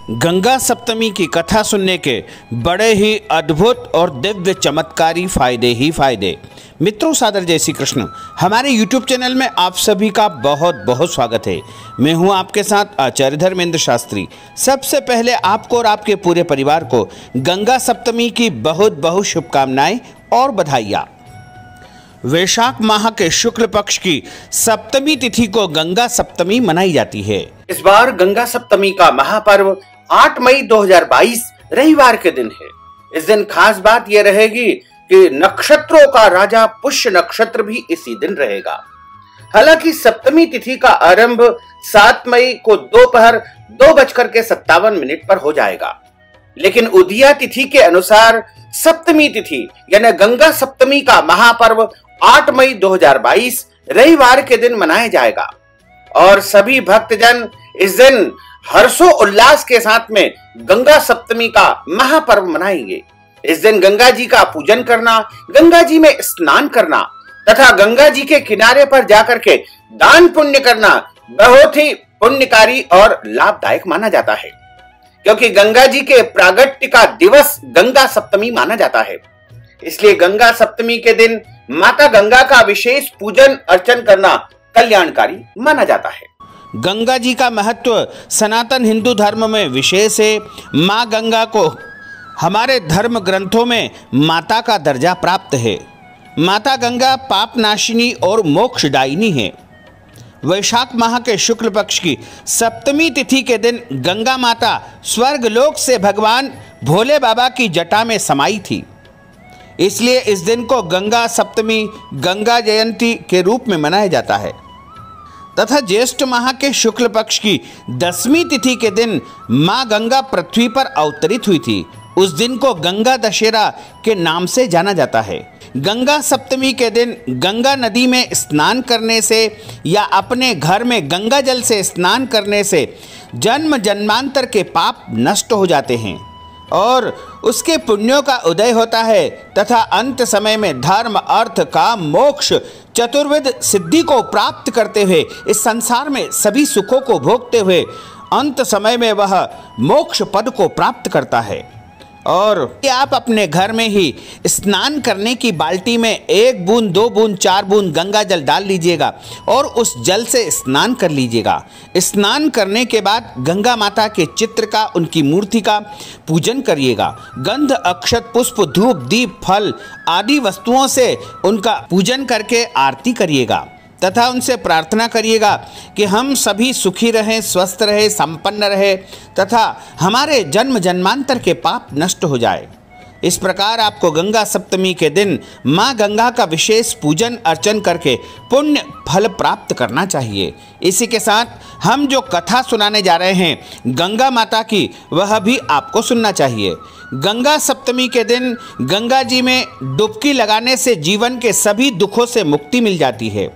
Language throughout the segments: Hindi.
गंगा सप्तमी की कथा सुनने के बड़े ही अद्भुत और दिव्य चमत्कारी फायदे ही फायदे। मित्रों, सादर जय श्री कृष्ण। हमारे YouTube चैनल में आप सभी का बहुत बहुत स्वागत है। मैं हूं आपके साथ आचार्य धर्मेंद्र शास्त्री। सबसे पहले आपको और आपके पूरे परिवार को गंगा सप्तमी की बहुत बहुत शुभकामनाएं और बधाइयाँ। वैशाख माह के शुक्ल पक्ष की सप्तमी तिथि को गंगा सप्तमी मनाई जाती है। इस बार गंगा सप्तमी का महापर्व 8 मई 2022 रविवार के दिन है। इस दिन खास बात यह रहेगी कि नक्षत्रों का राजा पुष्य नक्षत्र भी इसी दिन रहेगा। हालांकि सप्तमी तिथि का आरंभ 7 मई को दोपहर 2:57 पर हो जाएगा, लेकिन उदया तिथि के अनुसार सप्तमी तिथि यानी गंगा सप्तमी का महापर्व 8 मई 2022 रविवार के दिन मनाया जाएगा और सभी भक्तजन इस दिन हर्षो उल्लास के साथ में गंगा सप्तमी का महापर्व मनाएंगे। इस दिन गंगा जी का पूजन करना, गंगा जी में स्नान करना तथा गंगा जी के किनारे पर जाकर के दान पुण्य करना बहुत ही पुण्यकारी और लाभदायक माना जाता है, क्योंकि गंगा जी के प्रागट्य का दिवस गंगा सप्तमी माना जाता है। इसलिए गंगा सप्तमी के दिन माता गंगा का विशेष पूजन अर्चन करना कल्याणकारी माना जाता है। गंगा जी का महत्व सनातन हिंदू धर्म में विशेष है। माँ गंगा को हमारे धर्म ग्रंथों में माता का दर्जा प्राप्त है। माता गंगा पाप नाशिनी और मोक्षदायिनी है। वैशाख माह के शुक्ल पक्ष की सप्तमी तिथि के दिन गंगा माता स्वर्गलोक से भगवान भोले बाबा की जटा में समाई थी। इसलिए इस दिन को गंगा सप्तमी, गंगा जयंती के रूप में मनाया जाता है तथा ज्येष्ठ माह के शुक्ल पक्ष की 10वीं तिथि के दिन माँ गंगा पृथ्वी पर अवतरित हुई थी। उस दिन को गंगा दशहरा के नाम से जाना जाता है। गंगा सप्तमी के दिन गंगा नदी में स्नान करने से या अपने घर में गंगा जल से स्नान करने से जन्म जन्मांतर के पाप नष्ट हो जाते हैं और उसके पुण्यों का उदय होता है तथा अंत समय में धर्म, अर्थ, काम, मोक्ष चतुर्विध सिद्धि को प्राप्त करते हुए इस संसार में सभी सुखों को भोगते हुए अंत समय में वह मोक्ष पद को प्राप्त करता है। और आप अपने घर में ही स्नान करने की बाल्टी में 1 बूंद, 2 बूंद, 4 बूंद गंगा जल डाल लीजिएगा और उस जल से स्नान कर लीजिएगा। स्नान करने के बाद गंगा माता के चित्र का, उनकी मूर्ति का पूजन करिएगा। गंध, अक्षत, पुष्प, धूप, दीप, फल आदि वस्तुओं से उनका पूजन करके आरती करिएगा तथा उनसे प्रार्थना करिएगा कि हम सभी सुखी रहें, स्वस्थ रहें, संपन्न रहें तथा हमारे जन्म जन्मांतर के पाप नष्ट हो जाए। इस प्रकार आपको गंगा सप्तमी के दिन माँ गंगा का विशेष पूजन अर्चन करके पुण्य फल प्राप्त करना चाहिए। इसी के साथ हम जो कथा सुनाने जा रहे हैं गंगा माता की, वह भी आपको सुनना चाहिए। गंगा सप्तमी के दिन गंगा जी में डुबकी लगाने से जीवन के सभी दुखों से मुक्ति मिल जाती है।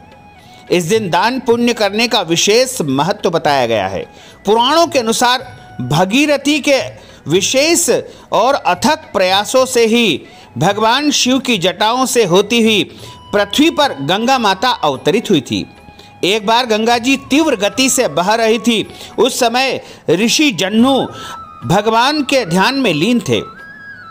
इस दिन दान पुण्य करने का विशेष महत्व बताया गया है। पुराणों के अनुसार भगीरथी के विशेष और अथक प्रयासों से ही भगवान शिव की जटाओं से होती हुई पृथ्वी पर गंगा माता अवतरित हुई थी। एक बार गंगा जी तीव्र गति से बह रही थी। उस समय ऋषि जन्नू भगवान के ध्यान में लीन थे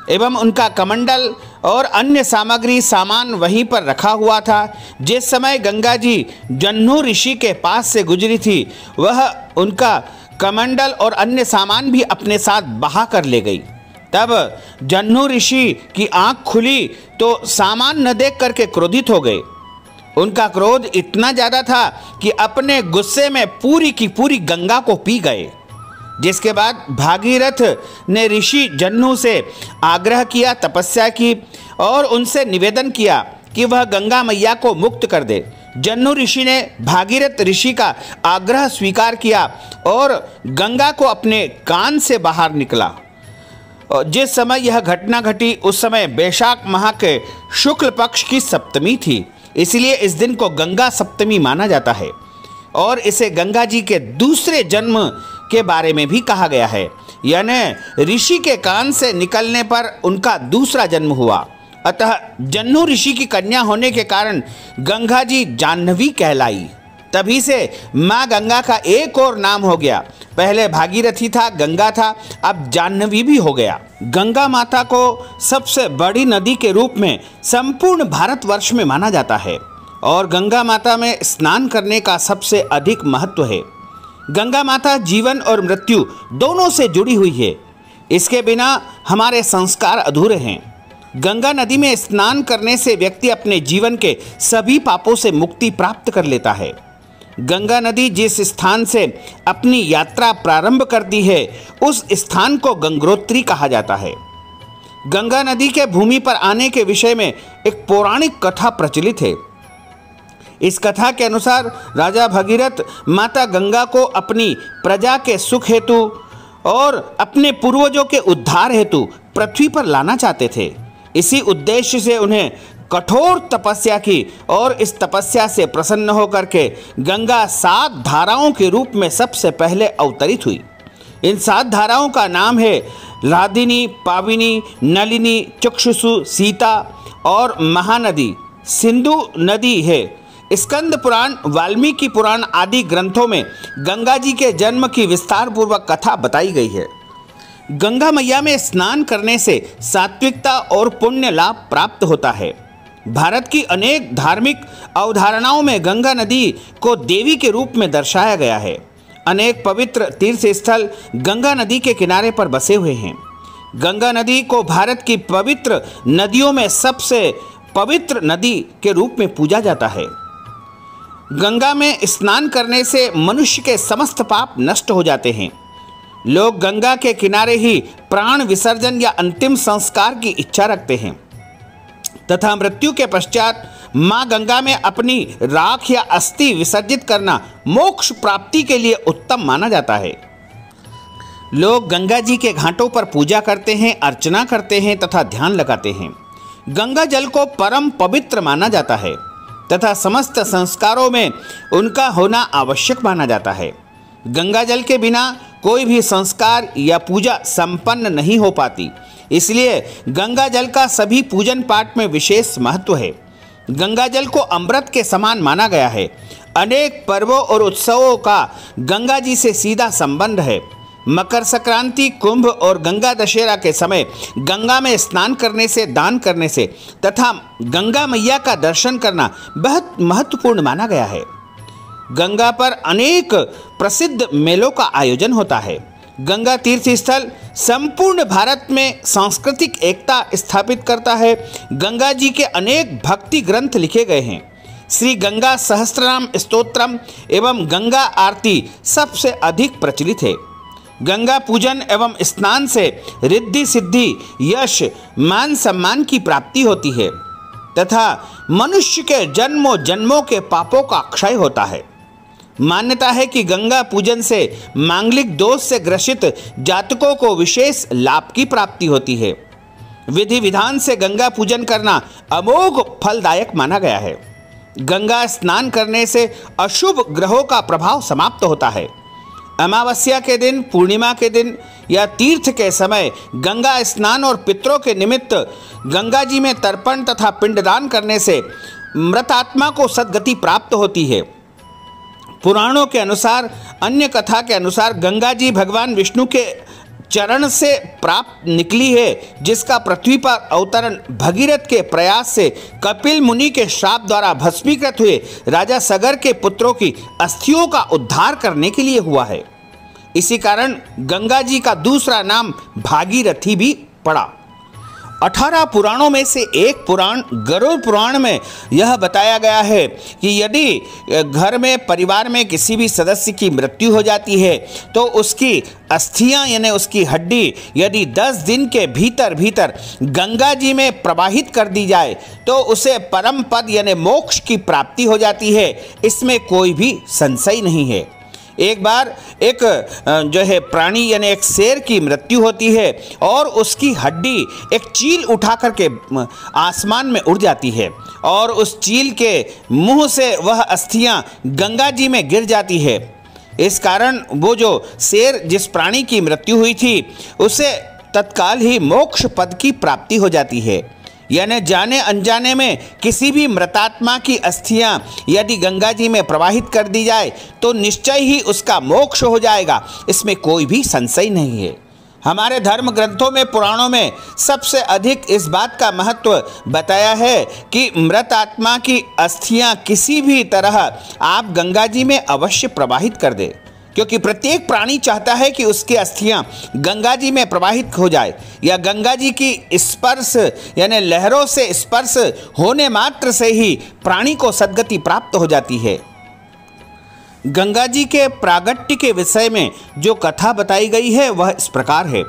एवं उनका कमंडल और अन्य सामान वहीं पर रखा हुआ था। जिस समय गंगा जी जन्नू ऋषि के पास से गुजरी थी, वह उनका कमंडल और अन्य सामान भी अपने साथ बहा कर ले गई। तब जन्नू ऋषि की आंख खुली तो सामान न देख करके क्रोधित हो गए। उनका क्रोध इतना ज़्यादा था कि अपने गुस्से में पूरी की पूरी गंगा को पी गए। जिसके बाद भागीरथ ने ऋषि जन्नू से आग्रह किया, तपस्या की और उनसे निवेदन किया कि वह गंगा मैया को मुक्त कर दे। जन्नू ऋषि ने भागीरथ ऋषि का आग्रह स्वीकार किया और गंगा को अपने कान से बाहर निकला। जिस समय यह घटना घटी उस समय वैशाख माह के शुक्ल पक्ष की सप्तमी थी। इसलिए इस दिन को गंगा सप्तमी माना जाता है और इसे गंगा जी के दूसरे जन्म के बारे में भी कहा गया है, यानी ऋषि के कान से निकलने पर उनका दूसरा जन्म हुआ। अतः जन्नू ऋषि की कन्या होने के कारण गंगा जी जाह्नवी कहलाई। तभी से माँ गंगा का एक और नाम हो गया। पहले भागीरथी था, गंगा था, अब जाह्नवी भी हो गया। गंगा माता को सबसे बड़ी नदी के रूप में संपूर्ण भारतवर्ष में माना जाता है और गंगा माता में स्नान करने का सबसे अधिक महत्व है। गंगा माता जीवन और मृत्यु दोनों से जुड़ी हुई है। इसके बिना हमारे संस्कार अधूरे हैं। गंगा नदी में स्नान करने से व्यक्ति अपने जीवन के सभी पापों से मुक्ति प्राप्त कर लेता है। गंगा नदी जिस स्थान से अपनी यात्रा प्रारंभ करती है उस स्थान को गंगोत्री कहा जाता है। गंगा नदी के भूमि पर आने के विषय में एक पौराणिक कथा प्रचलित है। इस कथा के अनुसार राजा भगीरथ माता गंगा को अपनी प्रजा के सुख हेतु और अपने पूर्वजों के उद्धार हेतु पृथ्वी पर लाना चाहते थे। इसी उद्देश्य से उन्हें कठोर तपस्या की और इस तपस्या से प्रसन्न होकर के गंगा 7 धाराओं के रूप में सबसे पहले अवतरित हुई। इन 7 धाराओं का नाम है राधिनी, पाविनी, नलिनी, चक्षुषु, सीता और महानदी सिंधु नदी है। स्कंद पुराण, वाल्मीकि पुराण आदि ग्रंथों में गंगा जी के जन्म की विस्तार पूर्वक कथा बताई गई है। गंगा मैया में स्नान करने से सात्विकता और पुण्य लाभ प्राप्त होता है। भारत की अनेक धार्मिक अवधारणाओं में गंगा नदी को देवी के रूप में दर्शाया गया है। अनेक पवित्र तीर्थ स्थल गंगा नदी के किनारे पर बसे हुए हैं। गंगा नदी को भारत की पवित्र नदियों में सबसे पवित्र नदी के रूप में पूजा जाता है। गंगा में स्नान करने से मनुष्य के समस्त पाप नष्ट हो जाते हैं। लोग गंगा के किनारे ही प्राण विसर्जन या अंतिम संस्कार की इच्छा रखते हैं तथा मृत्यु के पश्चात मां गंगा में अपनी राख या अस्थि विसर्जित करना मोक्ष प्राप्ति के लिए उत्तम माना जाता है। लोग गंगा जी के घाटों पर पूजा करते हैं, अर्चना करते हैं तथा ध्यान लगाते हैं। गंगा जल को परम पवित्र माना जाता है तथा समस्त संस्कारों में उनका होना आवश्यक माना जाता है। गंगा जल के बिना कोई भी संस्कार या पूजा संपन्न नहीं हो पाती। इसलिए गंगा जल का सभी पूजन पाठ में विशेष महत्व है। गंगा जल को अमृत के समान माना गया है। अनेक पर्वों और उत्सवों का गंगा जी से सीधा संबंध है। मकर संक्रांति, कुंभ और गंगा दशहरा के समय गंगा में स्नान करने से, दान करने से तथा गंगा मैया का दर्शन करना बहुत महत्वपूर्ण माना गया है। गंगा पर अनेक प्रसिद्ध मेलों का आयोजन होता है। गंगा तीर्थ स्थल संपूर्ण भारत में सांस्कृतिक एकता स्थापित करता है। गंगा जी के अनेक भक्ति ग्रंथ लिखे गए हैं। श्री गंगा सहस्त्रनाम स्तोत्रम एवं गंगा आरती सबसे अधिक प्रचलित है। गंगा पूजन एवं स्नान से रिद्धि सिद्धि, यश, मान सम्मान की प्राप्ति होती है तथा मनुष्य के जन्मों जन्मों के पापों का क्षय होता है। मान्यता है कि गंगा पूजन से मांगलिक दोष से ग्रसित जातकों को विशेष लाभ की प्राप्ति होती है। विधि विधान से गंगा पूजन करना अमोघ फलदायक माना गया है। गंगा स्नान करने से अशुभ ग्रहों का प्रभाव समाप्त होता है। अमावस्या के दिन, पूर्णिमा के दिन या तीर्थ के समय गंगा स्नान और पितरों के निमित्त गंगा जी में तर्पण तथा पिंडदान करने से मृत आत्मा को सद्गति प्राप्त होती है। पुराणों के अनुसार, अन्य कथा के अनुसार गंगा जी भगवान विष्णु के चरण से प्राप्त निकली है, जिसका पृथ्वी पर अवतरण भगीरथ के प्रयास से कपिल मुनि के श्राप द्वारा भस्मीकृत हुए राजा सगर के पुत्रों की अस्थियों का उद्धार करने के लिए हुआ है। इसी कारण गंगा जी का दूसरा नाम भागीरथी भी पड़ा। 18 पुराणों में से एक पुराण गरुड़ पुराण में यह बताया गया है कि यदि घर में, परिवार में किसी भी सदस्य की मृत्यु हो जाती है तो उसकी अस्थियां यानी उसकी हड्डी यदि 10 दिन के भीतर भीतर गंगा जी में प्रवाहित कर दी जाए तो उसे परम पद यानी मोक्ष की प्राप्ति हो जाती है। इसमें कोई भी संशय नहीं है। एक बार एक जो है प्राणी यानी एक शेर की मृत्यु होती है और उसकी हड्डी एक चील उठा करके आसमान में उड़ जाती है और उस चील के मुंह से वह अस्थियां गंगा जी में गिर जाती है। इस कारण वो जो शेर, जिस प्राणी की मृत्यु हुई थी, उसे तत्काल ही मोक्ष पद की प्राप्ति हो जाती है। यानी जाने अनजाने में किसी भी मृतात्मा की अस्थियां यदि गंगा जी में प्रवाहित कर दी जाए तो निश्चय ही उसका मोक्ष हो जाएगा, इसमें कोई भी संशय नहीं है। हमारे धर्म ग्रंथों में, पुराणों में सबसे अधिक इस बात का महत्व बताया है कि मृत आत्मा की अस्थियां किसी भी तरह आप गंगा जी में अवश्य प्रवाहित कर दे, क्योंकि प्रत्येक प्राणी चाहता है कि उसकी अस्थियां गंगा जी में प्रवाहित हो जाए, या गंगा जी की स्पर्श यानी लहरों से स्पर्श होने मात्र से ही प्राणी को सद्गति प्राप्त हो जाती है। गंगा जी के प्रागट्य के विषय में जो कथा बताई गई है वह इस प्रकार है।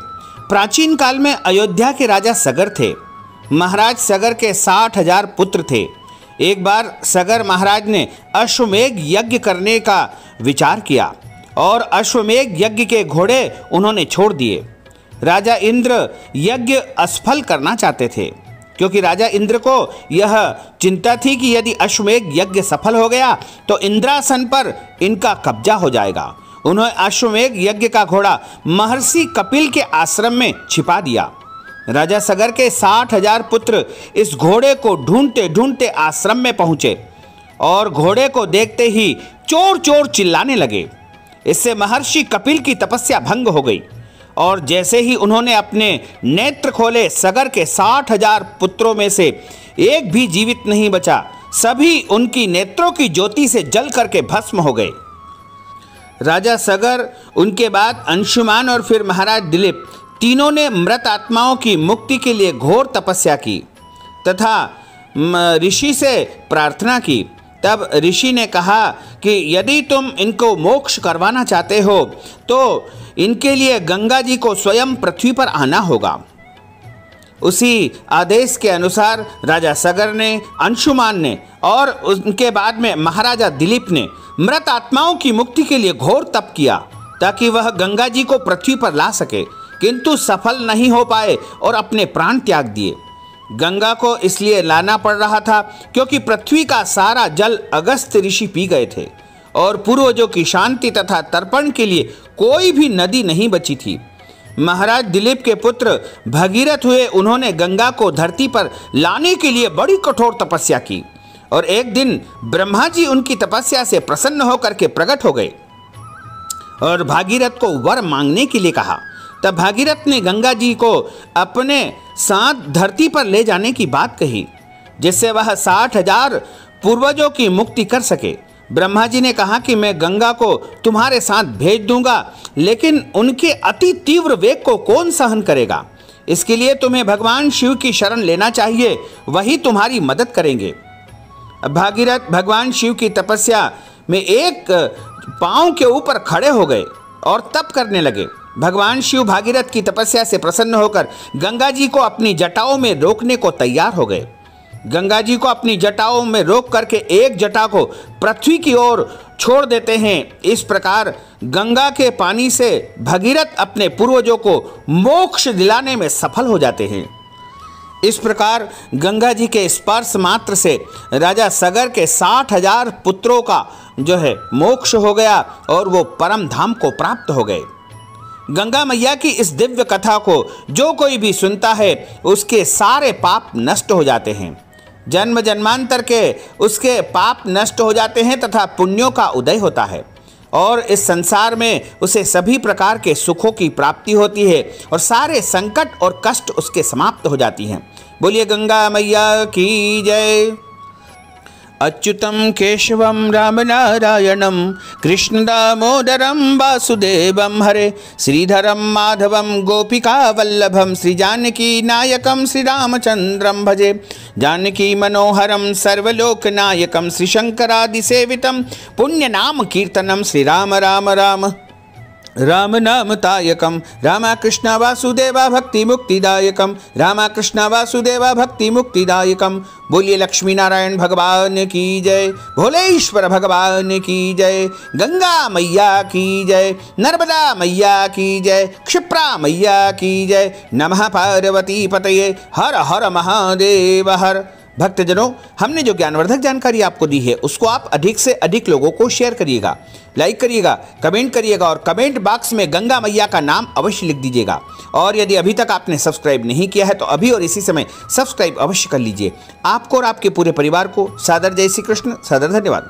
प्राचीन काल में अयोध्या के राजा सगर थे। महाराज सगर के 60,000 पुत्र थे। एक बार सगर महाराज ने अश्वमेघ यज्ञ करने का विचार किया और अश्वमेघ यज्ञ के घोड़े उन्होंने छोड़ दिए। राजा इंद्र यज्ञ असफल करना चाहते थे, क्योंकि राजा इंद्र को यह चिंता थी कि यदि अश्वमेघ यज्ञ सफल हो गया तो इंद्रासन पर इनका कब्जा हो जाएगा। उन्होंने अश्वमेघ यज्ञ का घोड़ा महर्षि कपिल के आश्रम में छिपा दिया। राजा सगर के 60,000 पुत्र इस घोड़े को ढूंढते ढूंढते आश्रम में पहुंचे और घोड़े को देखते ही चोर चोर चिल्लाने लगे। इससे महर्षि कपिल की तपस्या भंग हो गई और जैसे ही उन्होंने अपने नेत्र खोले, सगर के 60,000 पुत्रों में से एक भी जीवित नहीं बचा। सभी उनकी नेत्रों की ज्योति से जल करके भस्म हो गए। राजा सगर, उनके बाद अंशुमान और फिर महाराज दिलीप, तीनों ने मृत आत्माओं की मुक्ति के लिए घोर तपस्या की तथा ऋषि से प्रार्थना की। तब ऋषि ने कहा कि यदि तुम इनको मोक्ष करवाना चाहते हो तो इनके लिए गंगा जी को स्वयं पृथ्वी पर आना होगा। उसी आदेश के अनुसार राजा सगर ने, अंशुमान ने और उनके बाद में महाराजा दिलीप ने मृत आत्माओं की मुक्ति के लिए घोर तप किया ताकि वह गंगा जी को पृथ्वी पर ला सके, किंतु सफल नहीं हो पाए और अपने प्राण त्याग दिए। गंगा को इसलिए लाना पड़ रहा था क्योंकि पृथ्वी का सारा जल अगस्त ऋषि पी गए थे और पूर्वजों की शांति तथा तर्पण के लिए कोई भी नदी नहीं बची थी। महाराज दिलीप के पुत्र भगीरथ हुए, उन्होंने गंगा को धरती पर लाने के लिए बड़ी कठोर तपस्या की और एक दिन ब्रह्मा जी उनकी तपस्या से प्रसन्न होकर के प्रकट हो गए और भागीरथ को वर मांगने के लिए कहा। तब भागीरथ ने गंगा जी को अपने साथ धरती पर ले जाने की बात कही, जिससे वह 60,000 पूर्वजों की मुक्ति कर सके। ब्रह्मा जी ने कहा कि मैं गंगा को तुम्हारे साथ भेज दूंगा, लेकिन उनके अति तीव्र वेग को कौन सहन करेगा? इसके लिए तुम्हें भगवान शिव की शरण लेना चाहिए, वही तुम्हारी मदद करेंगे। भागीरथ भगवान शिव की तपस्या में एक पांव के ऊपर खड़े हो गए और तप करने लगे। भगवान शिव भागीरथ की तपस्या से प्रसन्न होकर गंगा जी को अपनी जटाओं में रोकने को तैयार हो गए। गंगा जी को अपनी जटाओं में रोक करके एक जटा को पृथ्वी की ओर छोड़ देते हैं। इस प्रकार गंगा के पानी से भगीरथ अपने पूर्वजों को मोक्ष दिलाने में सफल हो जाते हैं। इस प्रकार गंगा जी के स्पर्श मात्र से राजा सगर के 60,000 पुत्रों का जो है मोक्ष हो गया और वो परम धाम को प्राप्त हो गए। गंगा मैया की इस दिव्य कथा को जो कोई भी सुनता है उसके सारे पाप नष्ट हो जाते हैं, जन्म जन्मांतर के उसके पाप नष्ट हो जाते हैं तथा पुण्यों का उदय होता है और इस संसार में उसे सभी प्रकार के सुखों की प्राप्ति होती है और सारे संकट और कष्ट उसके समाप्त हो जाती हैं। बोलिए गंगा मैया की जय। अच्युतं केशवं रामनारायणं कृष्ण दामोदरं वासुदेवं हरे श्रीधरं माधवं गोपिकावल्लभं श्रीजानकी नायकं श्रीरामचन्द्रं भजे जानकी मनोहरं सर्वलोकनायकं श्रीशंकरादिसेवितं पुण्यनाम कीर्तनं श्रीराम राम राम राम नाम तायकम रामकृष्ण वासुदेवा भक्ति मुक्तिदायकम रामकृष्ण वासुदेवा भक्ति मुक्तिदायकम। बोलिए लक्ष्मी नारायण भगवान की जय, भोलेश्वर भगवान की जय, गंगा मैया की जय, नर्मदा मैया की जय, क्षिप्रा मैया की जय। नमः पार्वती पतये, हर हर महादेव हर। भक्तजनों, हमने जो ज्ञानवर्धक जानकारी आपको दी है उसको आप अधिक से अधिक लोगों को शेयर करिएगा, लाइक करिएगा, कमेंट करिएगा और कमेंट बॉक्स में गंगा मैया का नाम अवश्य लिख दीजिएगा। और यदि अभी तक आपने सब्सक्राइब नहीं किया है तो अभी और इसी समय सब्सक्राइब अवश्य कर लीजिए। आपको और आपके पूरे परिवार को सादर जय श्री कृष्ण, सादर धन्यवाद।